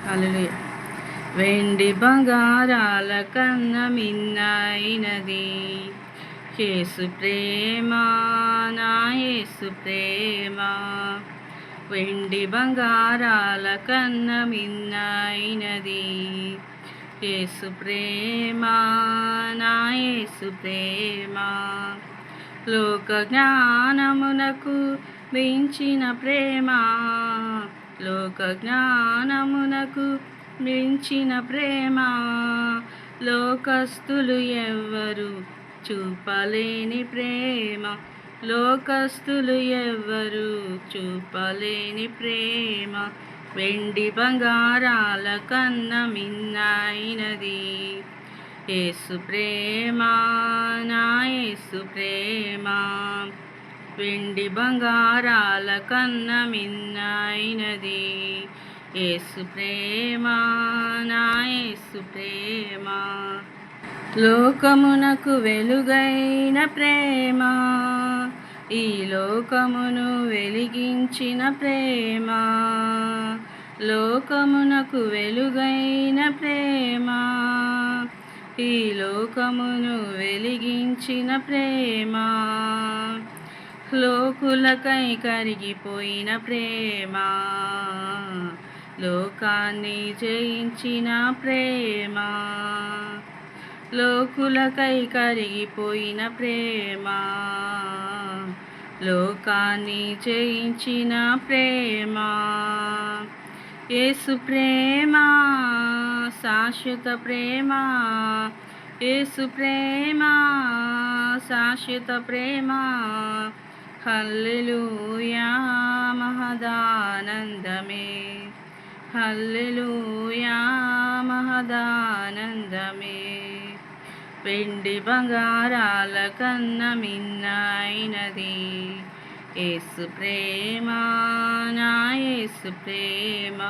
హల్లెలూయా. వెండి బంగారాల కన్న మిన్నైనది యేసు ప్రేమ, నా యేసు ప్రేమ. వెండి బంగారాల కన్న మిన్నైనది యేసు ప్రేమ, నా యేసు ప్రేమ. లోక జ్ఞానమునకు మించిన ప్రేమ, లోక జ్ఞానమునకు మించిన ప్రేమ, లోకస్తులు ఎవ్వరు చూపలేని ప్రేమ, లోకస్తులు ఎవ్వరు చూపలేని ప్రేమ. వెండి బంగారాల కన్న మిన్నైనది యేసు ప్రేమ, నా యేసు ప్రేమ. వెండి బంగారాల కన్న మిన్నైనది యేసు ప్రేమ, నా యేసు ప్రేమ. లోకమునకు వెలుగైన ప్రేమ, ఈ లోకమును వెలిగించిన ప్రేమ, లోకమునకు వెలుగైన ప్రేమ, ఈ లోకమును వెలిగించిన ప్రేమ, లోకులకై కరిగిపోయిన ప్రేమ, లోకాన్ని జయించిన ప్రేమ, లోకులకై కరిగిపోయిన ప్రేమ, లోకాన్ని జయించిన ప్రేమ. యేసు ప్రేమ శాశ్వత ప్రేమ, యేసు ప్రేమ శాశ్వత ప్రేమ. హల్లెలూయా మహదానందమే, హల్లెలూయా మహదానందమే. వెండి బంగారాల కన్న మిన్నైనది యేసు ప్రేమ, నా యేసు ప్రేమ.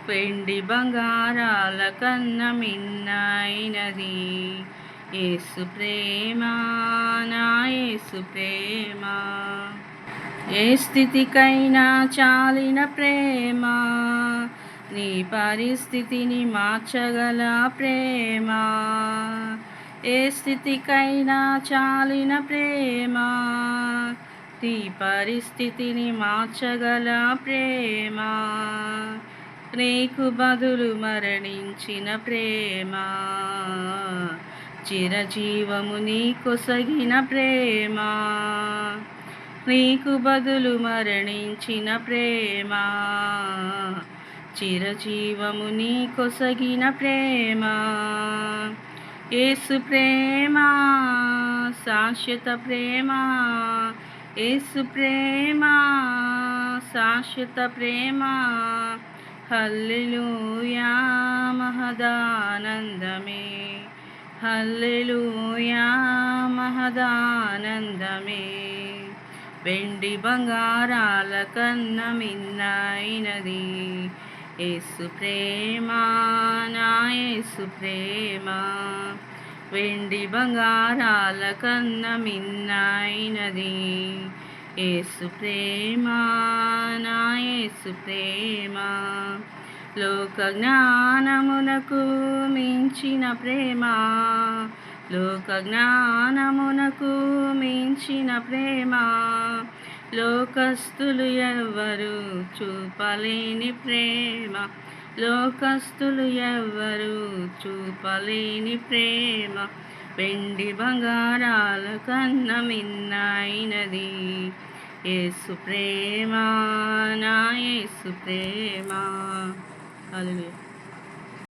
వెండి బంగారాల కన్న మిన్నైనది యేసు ప్రేమ, నా యేసు ప్రేమ. ఏ స్థితికైనా చాలిన ప్రేమ, నీ పరిస్థితిని మార్చగల ప్రేమ. ఏ స్థితికైనా చాలిన ప్రేమ, నీ పరిస్థితిని మార్చగల ప్రేమ. నీకు బదులు మరణించిన ప్రేమ, చిరజీవము నీ కొసగిన ప్రేమ. నీకు బదులు మరణించిన ప్రేమ, చిరజీవము నీ కొసగిన ప్రేమ. యేసు ప్రేమ శాశ్వత ప్రేమ, యేసు ప్రేమ శాశ్వత ప్రేమ. హల్లెలూయా మహదానందమే, హల్లెలూయా మహదానందమే. వెండి బంగారాల కన్న మిన్నైనది యేసు ప్రేమ, నా యేసు ప్రేమ. వెండి బంగారాల కన్న మిన్నైనది యేసు ప్రేమ, నా యేసు ప్రేమ. లోక జ్ఞానమునకు మించిన ప్రేమ, లోక జ్ఞానమునకు మించిన ప్రేమ, లోకస్తులు ఎవ్వరు చూపలేని ప్రేమ, లోకస్తులు ఎవ్వరు చూపలేని ప్రేమ. వెండి బంగారాల కన్న మిన్నైనది యేసు ప్రేమ, నా యేసు ప్రేమ. హల్లెలూయా.